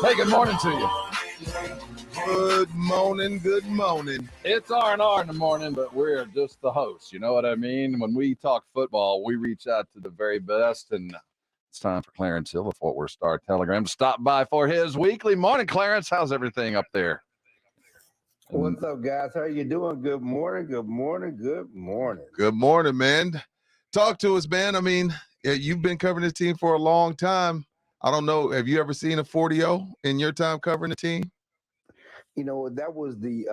Hey, good morning to you. Good morning, good morning. It's R&R in the morning, but we're just the hosts. You know what I mean? When we talk football, we reach out to the very best, and it's time for Clarence Hill of Fort Worth Star-Telegram to stop by for his weekly morning. Clarence, how's everything up there? What's up, guys? How are you doing? Good morning, good morning, good morning. Good morning, man. Talk to us, man. I mean, you've been covering this team for a long time. I don't know. Have you ever seen a 40-0 in your time covering the team? You know, that was the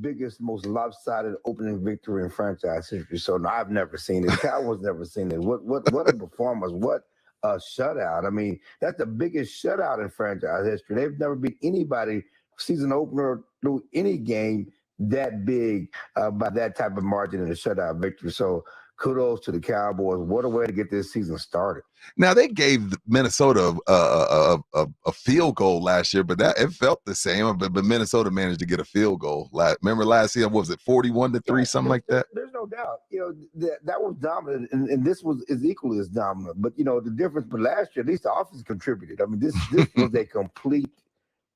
biggest, most lopsided opening victory in franchise history. So no, I've never seen it. Cowboys never seen it. What a performance! What a shutout! I mean, that's the biggest shutout in franchise history. They've never beat anybody season opener through any game that big by that type of margin in a shutout victory. So kudos to the Cowboys. What a way to get this season started. Now, they gave Minnesota a field goal last year, but it felt the same. But Minnesota managed to get a field goal. Remember last year, what was it, 41-3, something like that? There's no doubt. You know, that was dominant, and this is equally as dominant. But, you know, the difference, but last year, at least the offense contributed. I mean, this was a complete,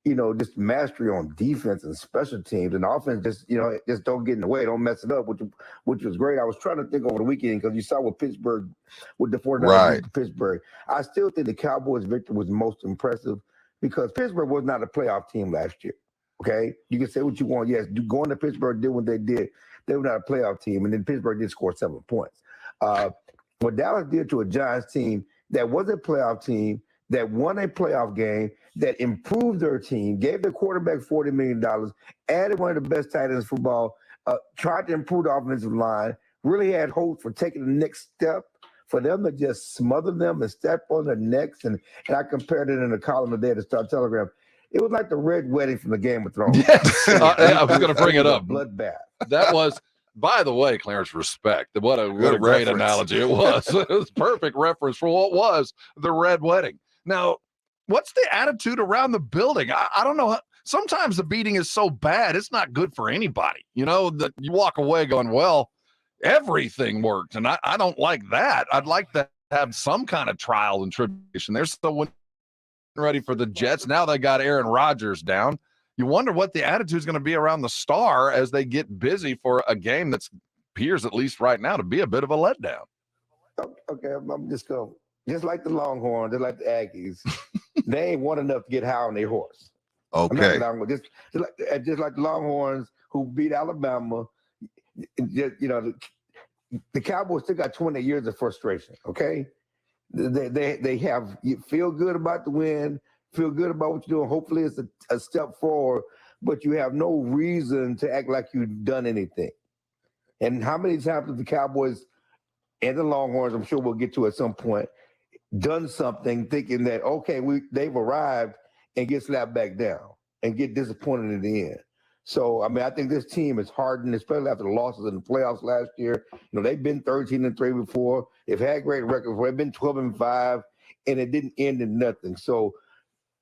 you know, just mastery on defense and special teams, and offense just don't get in the way, don't mess it up, which was great. I was trying to think over the weekend because you saw with Pittsburgh, with the 49ers beat Pittsburgh. I still think the Cowboys' victory was most impressive because Pittsburgh was not a playoff team last year. Okay, you can say what you want. Yes, going to Pittsburgh did what they did. They were not a playoff team, and then Pittsburgh did score 7 points. What Dallas did to a Giants team that was a playoff team, that won a playoff game, that improved their team, gave their quarterback $40 million, added one of the best tight ends in football, tried to improve the offensive line, really had hope for taking the next step, for them to just smother them and step on their necks. And I compared it in a column today at the Star-Telegram. It was like the Red Wedding from the Game of Thrones. Yes, I was going to bring it up. Bloodbath. That was, by the way, Clarence, respect. What a great analogy it was. It was perfect reference for what was the Red Wedding. Now, what's the attitude around the building? I don't know. Sometimes the beating is so bad, it's not good for anybody. You know, that you walk away going, well, everything worked. And I don't like that. I'd like to have some kind of trial and tribulation. They're still ready for the Jets. Now they got Aaron Rodgers down. You wonder what the attitude is going to be around the Star as they get busy for a game that appears, at least right now, to be a bit of a letdown. Okay, I'm just going. Just like the Longhorns, just like the Aggies, they ain't won enough to get high on their horse. Okay. Just like the Longhorns who beat Alabama. You know, the Cowboys still got 20 years of frustration. Okay, they have, you feel good about the win, feel good about what you're doing. Hopefully, it's a step forward, but you have no reason to act like you've done anything. And how many times have the Cowboys and the Longhorns, I'm sure we'll get to at some point, done something thinking that, okay, they've arrived, and get slapped back down and get disappointed in the end. So, I mean, I think this team is hardened, especially after the losses in the playoffs last year. You know, they've been 13-3 before. They've had great records before. They've been 12-5, and it didn't end in nothing. So,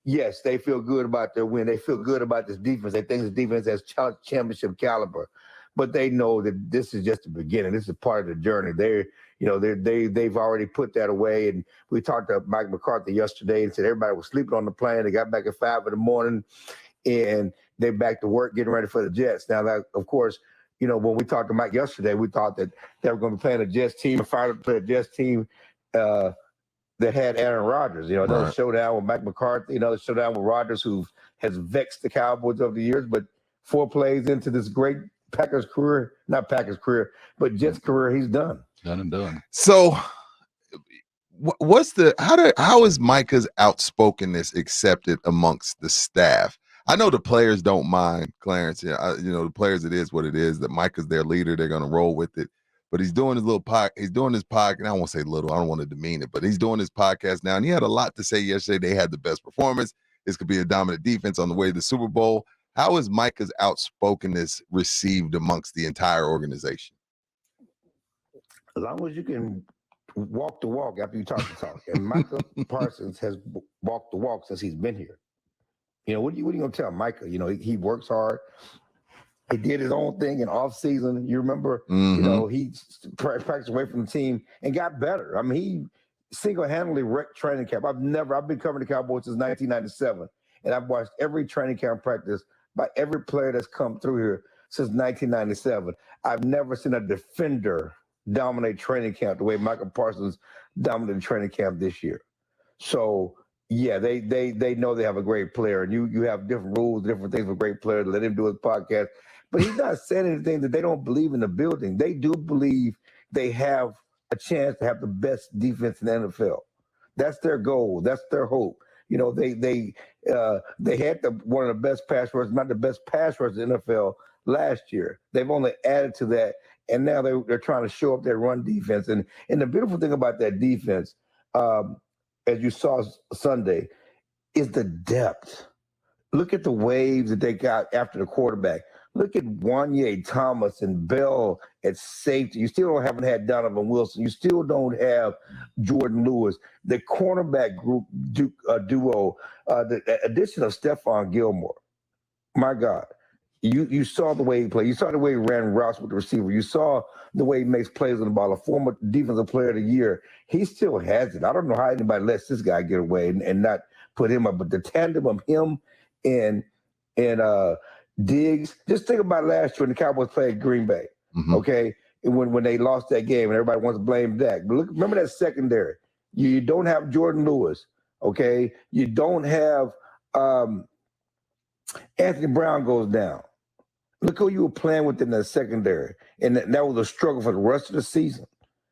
yes, they feel good about their win. They feel good about this defense. They think this defense has championship caliber. But they know that this is just the beginning. This is part of the journey. They've already put that away. And we talked to Mike McCarthy yesterday and said everybody was sleeping on the plane. They got back at 5 a.m, and they're back to work getting ready for the Jets. Now, that, of course, you know, when we talked to Mike yesterday, we thought that they were going to be playing a Jets team and fired to play a Jets team that had Aaron Rodgers. You know, another showdown with Mike McCarthy, another showdown with Rodgers, who has vexed the Cowboys over the years. But 4 plays into this great Packers career, not Packers career, but Jets career, he's done. Done and done. So how is Micah's outspokenness accepted amongst the staff? I know the players don't mind, Clarence. The players, it is what it is. That Micah's their leader, they're going to roll with it. But he's doing his little he's doing his podcast. I won't say little. I don't want to demean it, but he's doing his podcast now, and he had a lot to say yesterday. They had the best performance. This could be a dominant defense on the way to the Super Bowl. How is Micah's outspokenness received amongst the entire organization? As long as you can walk the walk after you talk the talk. And Micah Parsons has walked the walk since he's been here. You know, what are you going to tell Micah? You know, he works hard. He did his own thing in off season. You remember, you know, he practiced away from the team and got better. I mean, he single-handedly wrecked training camp. I've been covering the Cowboys since 1997. and I've watched every training camp practice by every player that's come through here since 1997. I've never seen a defender dominate training camp the way Michael Parsons dominated training camp this year. So yeah, they know they have a great player, and you have different rules, different things for great players. Let him do his podcast, but he's not saying anything that they don't believe in the building. They do believe they have a chance to have the best defense in the NFL. That's their goal. That's their hope. You know, they had one of the best pass rushers, not the best pass rushers in the NFL last year. They've only added to that, and now they're trying to show up their run defense. And the beautiful thing about that defense, as you saw Sunday, is the depth. Look at the waves that they got after the quarterback. Look at Wanye Thomas and Bell at safety. You still haven't had Donovan Wilson. You still don't have Jordan Lewis. The cornerback group duo, the addition of Stephon Gilmore. My God, you saw the way he played. You saw the way he ran routes with the receiver. You saw the way he makes plays on the ball. A former defensive player of the year. He still has it. I don't know how anybody lets this guy get away and not put him up. But the tandem of him and Diggs. Just think about last year when the Cowboys played Green Bay. Mm-hmm. Okay, and when they lost that game and everybody wants to blame Dak. But remember that secondary. You don't have Jordan Lewis. Okay, you don't have Anthony Brown goes down. Look who you were playing with in the secondary, and that was a struggle for the rest of the season.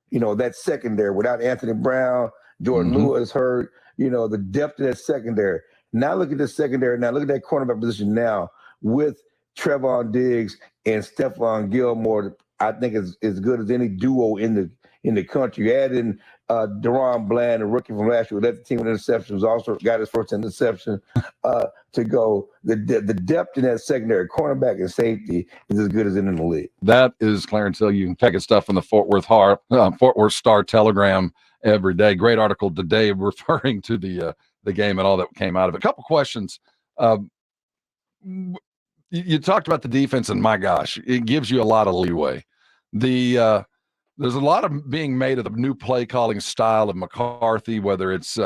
You know, that secondary without Anthony Brown, Jordan Lewis hurt. You know, the depth of that secondary. Now look at the secondary. Now look at that cornerback position now with Trevon Diggs and Stephon Gilmore. I think is as good as any duo in the country. You add in Deron Bland, a rookie from last year, who led the team with interceptions, also got his first interception to go. The depth in that secondary, cornerback and safety, is as good as any in the league. That is Clarence Hill. You can check his stuff from the Fort Worth Star Telegram every day. Great article today referring to the game and all that came out of it. A couple questions. You talked about the defense, and my gosh, it gives you a lot of leeway. There's a lot of being made of the new play calling style of McCarthy, whether it's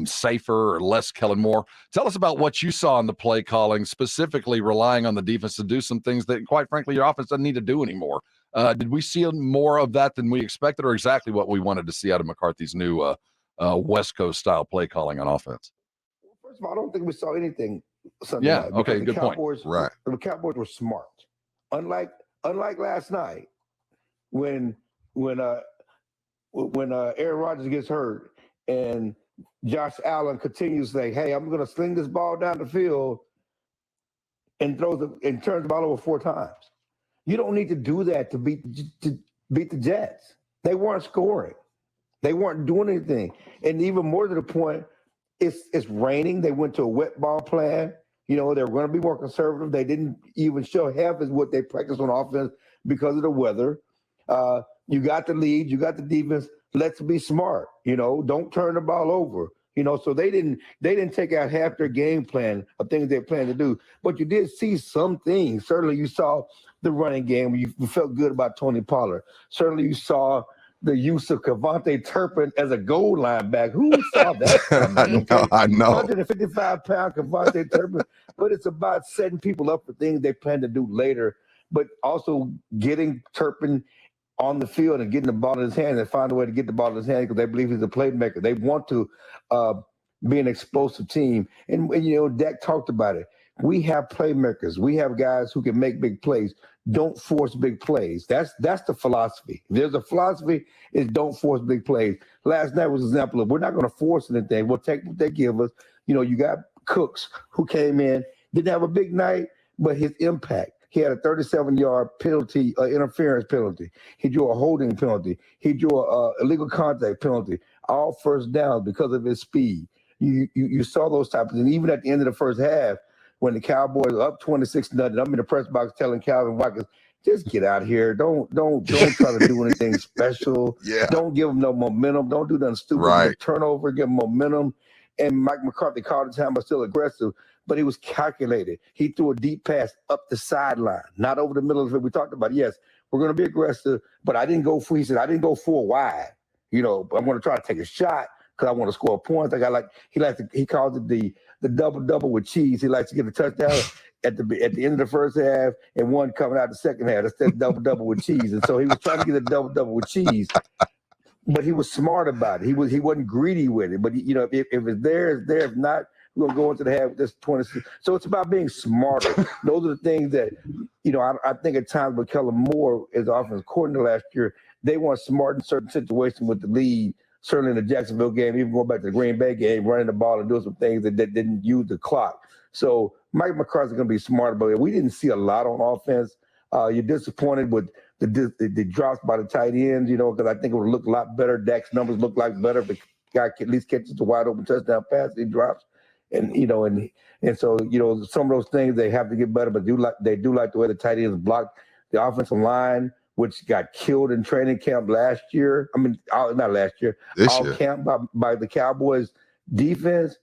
safer or less Kellen Moore. Tell us about what you saw in the play calling, specifically relying on the defense to do some things that, quite frankly, your offense doesn't need to do anymore. Did we see more of that than we expected, or exactly what we wanted to see out of McCarthy's new West Coast style play calling on offense? Well, first of all, I don't think we saw anything Sunday Yeah, night. okay, good Cowboys, point. Right. The Cowboys were smart. Unlike last night, when Aaron Rodgers gets hurt and Josh Allen continues to say, "Hey, I'm going to sling this ball down the field," and turns the ball over 4 times. You don't need to do that to beat the Jets. They weren't scoring. They weren't doing anything. And even more to the point, it's raining. They went to a wet ball plan. You know, they're going to be more conservative. They didn't even show half as what they practiced on offense because of the weather. You got the lead. You got the defense. Let's be smart. You know, don't turn the ball over. You know, so they didn't take out half their game plan of things they planned to do. But you did see some things. Certainly you saw the running game. You felt good about Tony Pollard. Certainly you saw the use of Kevontae Turpin as a goal line back. Who saw that coming? I know. 155-pound Kevontae Turpin. But it's about setting people up for things they plan to do later, but also getting Turpin on the field and getting the ball in his hand and find a way to get the ball in his hand because they believe he's a playmaker. They want to be an explosive team. And you know, Dak talked about it. We have playmakers. We have guys who can make big plays. Don't force big plays. That's the philosophy. There's a philosophy is don't force big plays. Last night was an example of we're not going to force anything. We'll take what they give us. You know, you got Cooks who came in, didn't have a big night, but his impact. He had a 37-yard penalty, interference penalty. He drew a holding penalty. He drew a illegal contact penalty. All first downs because of his speed. You saw those types, and even at the end of the first half, when the Cowboys are up 26-0, I'm in the press box telling Calvin Watkins, just get out here. Don't try to do anything special. Yeah. Don't give them no momentum. Don't do nothing stupid. Right. Turnover, give them momentum. And Mike McCarthy called the time, but still aggressive. But he was calculated. He threw a deep pass up the sideline, not over the middle of it. We talked about, yes, we're going to be aggressive, but I didn't go for, he said, I didn't go 4 wide. You know, I'm going to try to take a shot because I want to score points. He calls it the double with cheese. He likes to get a touchdown at the end of the first half and one coming out the second half. That's that double with cheese. And so he was trying to get a double with cheese, but he was smart about it. He wasn't greedy with it. But if it's there, it's there. If not, we're gonna go into the half with this 26. So it's about being smarter. Those are the things that I think at times with Kellen Moore as offensive coordinator last year, they weren't smart in certain situations with the lead. Certainly in the Jacksonville game, even going back to the Green Bay game, running the ball and doing some things that didn't use the clock. So Mike McCarthy's going to be smart about it. We didn't see a lot on offense. You're disappointed with the drops by the tight ends, because I think it would look a lot better. Dak's numbers look like better if the guy at least catches the wide open touchdown pass, he drops. And so some of those things they have to get better, but they do like the way the tight ends block the offensive line, which got killed in training camp last year. I mean, not last year. This year. Camp by the Cowboys defense.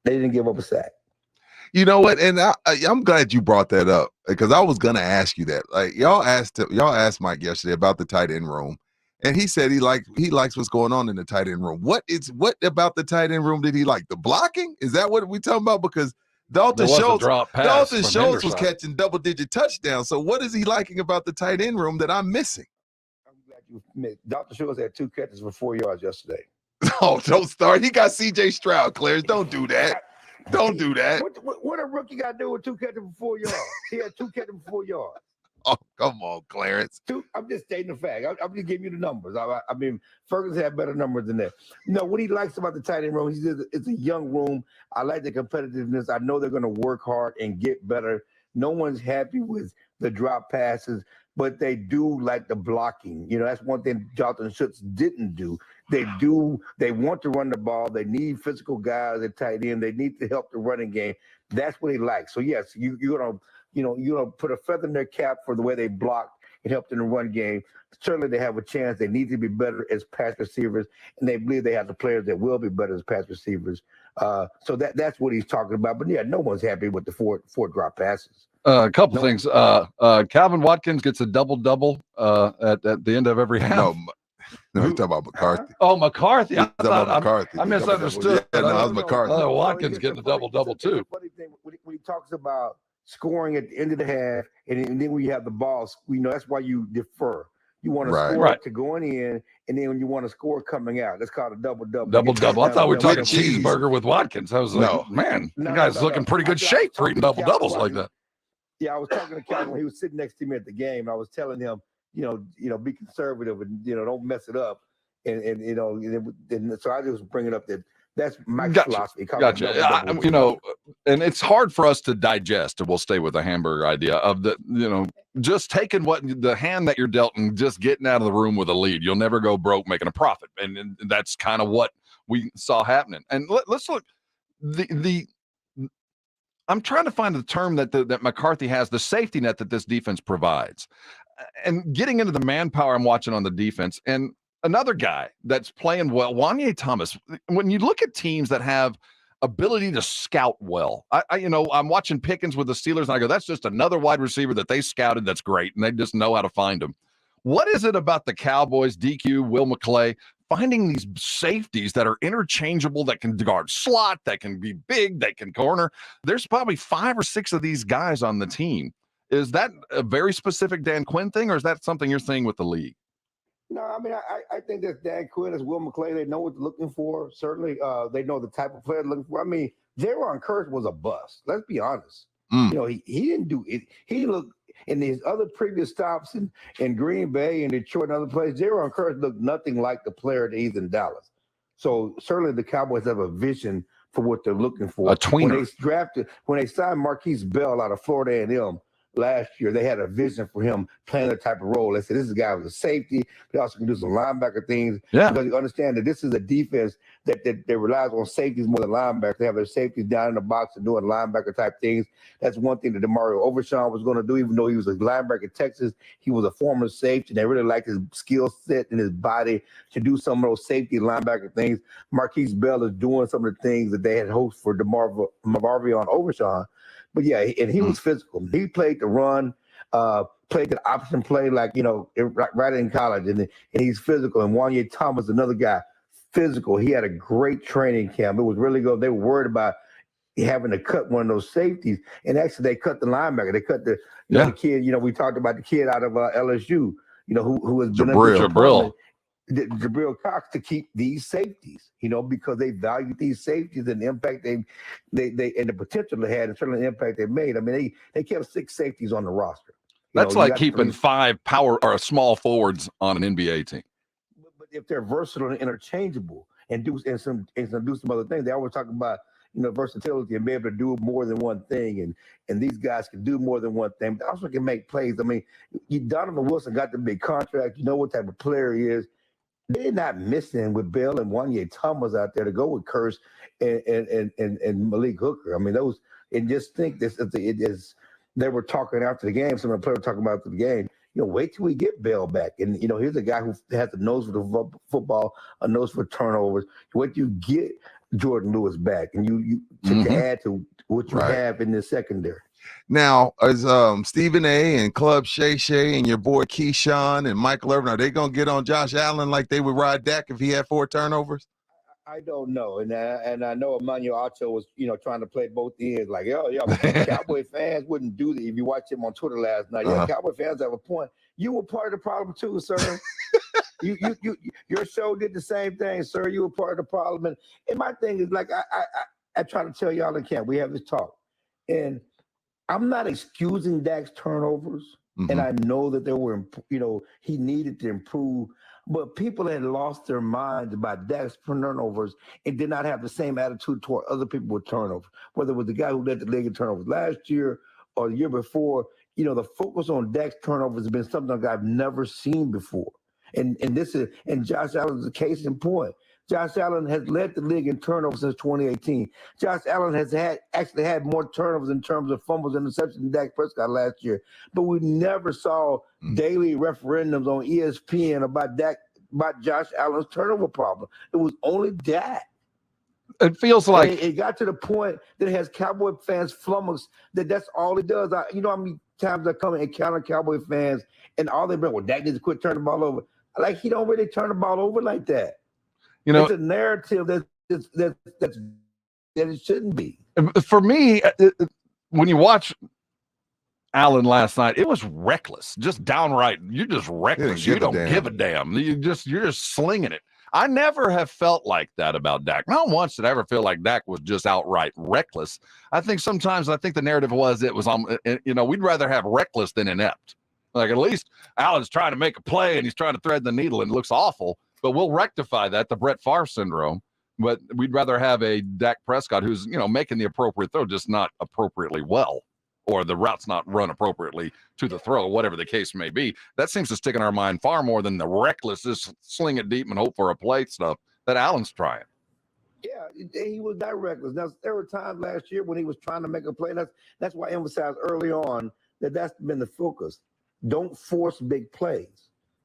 They didn't give up a sack. You know what? And I'm glad you brought that up because I was gonna ask you that. Like y'all asked Mike yesterday about the tight end room, and he said he likes what's going on in the tight end room. What about the tight end room did he like? The blocking? Is that what we talking about? Because Dalton Schultz was catching double-digit touchdowns. So what is he liking about the tight end room that I'm missing? I'm glad you admit. Dalton Schultz had 2 catches for 4 yards yesterday. Oh, don't start. He got C.J. Stroud, Clarence. Don't do that. Don't do that. What a rookie got to do with 2 catches for 4 yards? He had 2 catches for 4 yards. Oh, come on, Clarence. I'm just stating the fact. I'm just giving you the numbers. I mean, Ferguson had better numbers than that. What he likes about the tight end room, he says it's a young room. I like the competitiveness. I know they're going to work hard and get better. No one's happy with the drop passes, but they do like the blocking. That's one thing Dalton Schultz didn't do. They want to run the ball. They need physical guys at tight end. They need to help the running game. That's what he likes. So yes, you're gonna put a feather in their cap for the way they block and helped in the run game. Certainly they have a chance. They need to be better as pass receivers, and they believe they have the players that will be better as pass receivers. So that's what he's talking about. But yeah, no one's happy with the four drop passes. A couple things. Calvin Watkins gets a double-double at the end of every half. No, you're talking about McCarthy. Oh, McCarthy. McCarthy. I misunderstood. Yeah, no, it was McCarthy. Watkins getting a double-double too. Funny thing when he talks about scoring at the end of the half, and then when you have the ball, that's why you defer. You want to score to going in, and then when you want to score coming out, that's called a double-double. Double-double. I thought we were talking cheeseburger with Watkins. I was like, man, the guy's looking pretty good shape for eating double-doubles like that. Yeah, I was talking to Calvin when he was sitting next to me at the game. And I was telling him, be conservative and don't mess it up. And so I just bring it up that's my philosophy. Gotcha. And it's hard for us to digest, and we'll stay with the hamburger idea of just taking the hand that you're dealt and just getting out of the room with a lead. You'll never go broke making a profit, and that's kind of what we saw happening. And let's look I'm trying to find the term that McCarthy has, the safety net that this defense provides. And getting into the manpower I'm watching on the defense, and another guy that's playing well, Wanye Thomas. When you look at teams that have ability to scout well, I'm watching Pickens with the Steelers, and I go, that's just another wide receiver that they scouted that's great, and they just know how to find him. What is it about the Cowboys, DQ, Will McClay, finding these safeties that are interchangeable, that can guard slot, that can be big, that can corner? There's probably 5 or 6 of these guys on the team. Is that a very specific Dan Quinn thing, or is that something you're seeing with the league? No, I mean, I think that Dan Quinn is Will McClay. They know what they're looking for. Certainly, they know the type of player they're looking for. I mean, Jaron Curse was a bust. Let's be honest. He didn't do it. He looked in his other previous stops in Green Bay and Detroit and other places. Jaron Curse looked nothing like the player that he's in Dallas. So certainly the Cowboys have a vision for what they're looking for. A tweener. When they signed Marquise Bell out of Florida A&M last year, they had a vision for him playing that type of role. They said, this is a guy with a safety. He also can do some linebacker things. Yeah. Because you understand that this is a defense that relies on safeties more than linebackers. They have their safeties down in the box and doing linebacker type things. That's one thing that DeMario Overshawn was going to do, even though he was a linebacker in Texas. He was a former safety, and they really liked his skill set and his body to do some of those safety linebacker things. Marquise Bell is doing some of the things that they had hoped for DeMarvion Overshawn. But yeah, and he was physical. He played the run, played the option play right in college, and he's physical. And Wanye Thomas, another guy, physical. He had a great training camp. It was really good. They were worried about having to cut one of those safeties, and actually they cut the linebacker. They cut the the kid. We talked about the kid out of LSU. Who has been Jabril. Jabril Cox to keep these safeties. Because they value these safeties and the impact they and the potential they had, and certainly the impact they made. I mean, they kept 6 safeties on the roster. That's like keeping 5 power or small forwards on an NBA team. But if they're versatile and interchangeable and do some other things, they always talk about versatility and be able to do more than one thing, and these guys can do more than one thing. But also can make plays. I mean, Donovan Wilson got the big contract. You know what type of player he is. They're not missing with Bill and Wanye Thomas out there to go with Curse and Malik Hooker. I mean, those, and just think this it is. They were talking after the game. Some of the players were talking about after the game. Wait till we get Bell back. And, here's a guy who has a nose for the football, a nose for turnovers. Wait till you get Jordan Lewis back, and you to add to what you have in the secondary. Now, as Stephen A. and Club Shay Shay and your boy Keyshawn and Michael Irvin, are they going to get on Josh Allen like they would ride Dak if he had 4 turnovers? I don't know, and I know Emmanuel Acho was trying to play both ends, like Cowboy fans wouldn't do that. If you watch him on Twitter last night, Cowboy fans have a point. You were part of the problem too, sir. Your show did the same thing, sir. You were part of the problem, and my thing is like I try to tell y'all in camp, we have this talk, and I'm not excusing Dak's turnovers, and I know that there were he needed to improve. But people had lost their minds about Dak's turnovers and did not have the same attitude toward other people with turnovers. Whether it was the guy who led the league in turnovers last year or the year before, the focus on Dak's turnovers has been something I've never seen before. And Josh Allen is a case in point. Josh Allen has led the league in turnovers since 2018. Josh Allen has actually had more turnovers in terms of fumbles and interceptions than Dak Prescott last year. But we never saw daily referendums on ESPN about Josh Allen's turnover problem. It was only Dak. It feels like it got to the point that it has Cowboy fans flummoxed that's all it does. How many times I come and encounter Cowboy fans and all they bring, well, Dak needs to quit turning the ball over. Like, he don't really turn the ball over like that. It's a narrative that it shouldn't be. For me, when you watch Allen last night, it was reckless, just downright. You're just reckless. You don't give a damn. You're just slinging it. I never have felt like that about Dak. Not once did I ever feel like Dak was just outright reckless. I think the narrative was we'd rather have reckless than inept. Like, at least Allen's trying to make a play and he's trying to thread the needle and it looks awful. But we'll rectify that, the Brett Favre syndrome. But we'd rather have a Dak Prescott who's, making the appropriate throw, just not appropriately well, or the route's not run appropriately to the throw, whatever the case may be. That seems to stick in our mind far more than the reckless, just sling it deep and hope for a play stuff that Allen's trying. Yeah, he was that reckless. Now, there were times last year when he was trying to make a play. That's why I emphasized early on that's been the focus. Don't force big plays.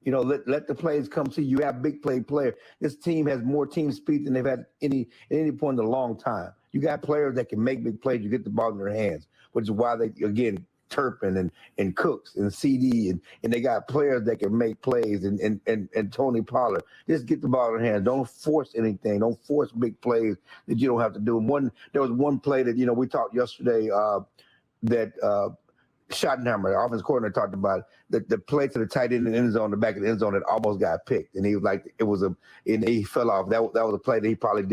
Let the plays come to you. You have big player. This team has more team speed than they've had at any point in a long time. You got players that can make big plays. You get the ball in their hands, which is why they, again, Turpin and Cooks and CD and they got players that can make plays and Tony Pollard. Just get the ball in their hands. Don't force anything. Don't force big plays that you don't have to do. There was one play that we talked yesterday that Schottenheimer, the offensive coordinator, talked about the play to the tight end in the end zone, the back of the end zone, that almost got picked, and he was like, and he fell off. That was a play that he probably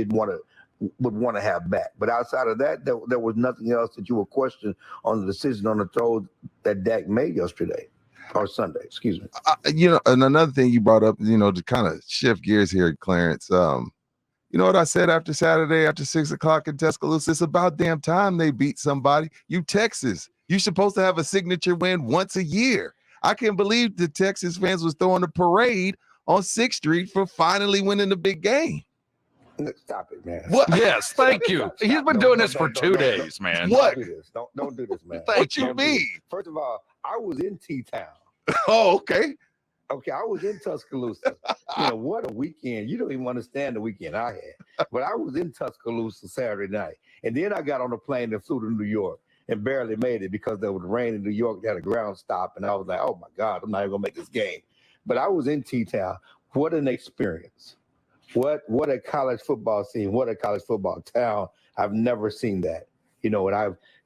would want to have back. But outside of that, there was nothing else that you would question on the decision on the throw that Dak made yesterday or Sunday. Excuse me. And another thing you brought up, to kind of shift gears here, Clarence. You know what I said after Saturday, after 6 o'clock in Tuscaloosa? It's about damn time they beat somebody. Texas. You're supposed to have a signature win once a year. I can't believe the Texas fans was throwing a parade on 6th Street for finally winning the big game. Stop it, man. What? Yes, thank you. He's been doing this for 2 days, man. What? Don't do this, man. What you mean? First of all, I was in T-Town. Oh, okay. Okay, I was in Tuscaloosa. What a weekend. You don't even understand the weekend I had. But I was in Tuscaloosa Saturday night. And then I got on a plane and flew to New York. And barely made it because there was rain in New York. They had a ground stop, and I was like, "Oh my God, I'm not even gonna make this game." But I was in T-Town. What an experience! What a college football scene! What a college football town! I've never seen that. and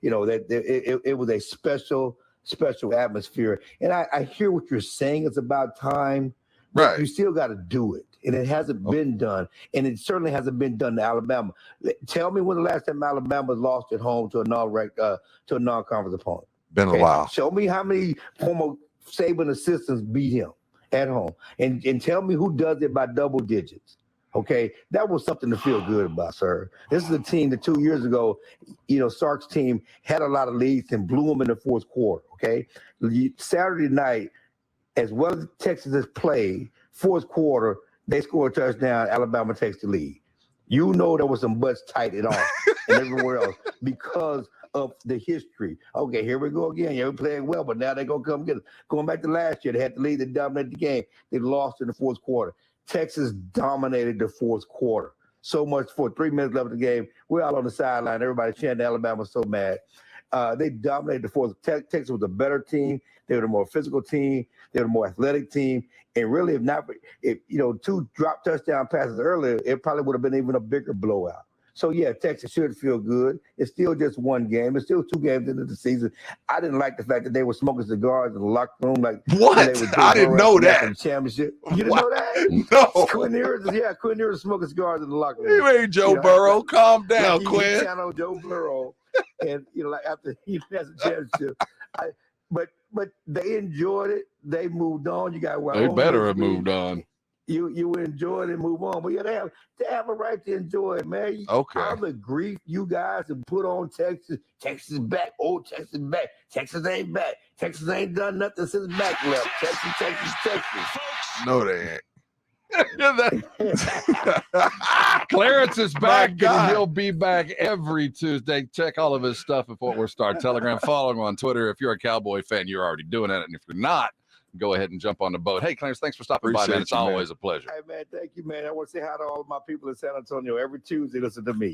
it was a special atmosphere. And I hear what you're saying. It's about time. Right. You still got to do it. And it hasn't been done. And it certainly hasn't been done to Alabama. Tell me when the last time Alabama lost at home to a non-conference opponent. Been a while. Show me how many former Saban assistants beat him at home. And tell me who does it by double digits. Okay, that was something to feel good about, sir. This is a team that 2 years ago, Sark's team had a lot of leads and blew them in the fourth quarter. Okay, Saturday night, as well as Texas has played, fourth quarter, they score a touchdown, Alabama takes the lead. There was some butts tight at all and everywhere else because of the history. Okay, here we go again. Yeah, we're playing well, but now they're going to come get us. Going back to last year, they had the lead, they dominated the game. They lost in the fourth quarter. Texas dominated the fourth quarter. So much for 3 minutes left of the game. We're all on the sideline. Everybody chanting Alabama so mad. They dominated the fourth. Texas was a better team. They were the more physical team. They were the more athletic team. And really, if 2 drop touchdown passes earlier, it probably would have been even a bigger blowout. So, yeah, Texas should feel good. It's still just one game. It's still 2 games into the season. I didn't like the fact that they were smoking cigars in the locker room. What? I didn't know that. Championship. You didn't know that? No. Quinn Ewers smoking cigars in the locker room. You ain't Joe Burrow. Calm down, he Quinn. Channel Joe Burrow. And, after he has a championship. But they enjoyed it. They moved on. You got They better have moved on. You enjoy it and move on. But yeah, they have a right to enjoy it, man. Okay. All the grief you guys have put on Texas. Texas is back. Oh, Texas is back. Texas ain't back. Texas ain't done nothing since back left. Texas. No, they ain't. Clarence is back, and he'll be back every Tuesday. Check all of his stuff at Fort Worth Star Telegram. Follow him on Twitter. If you're a Cowboy fan, you're already doing it. And if you're not, go ahead and jump on the boat. Hey, Clarence, thanks for stopping by, man. It's always a pleasure. Hey, man, thank you, man. I want to say hi to all of my people in San Antonio. Every Tuesday, listen to me.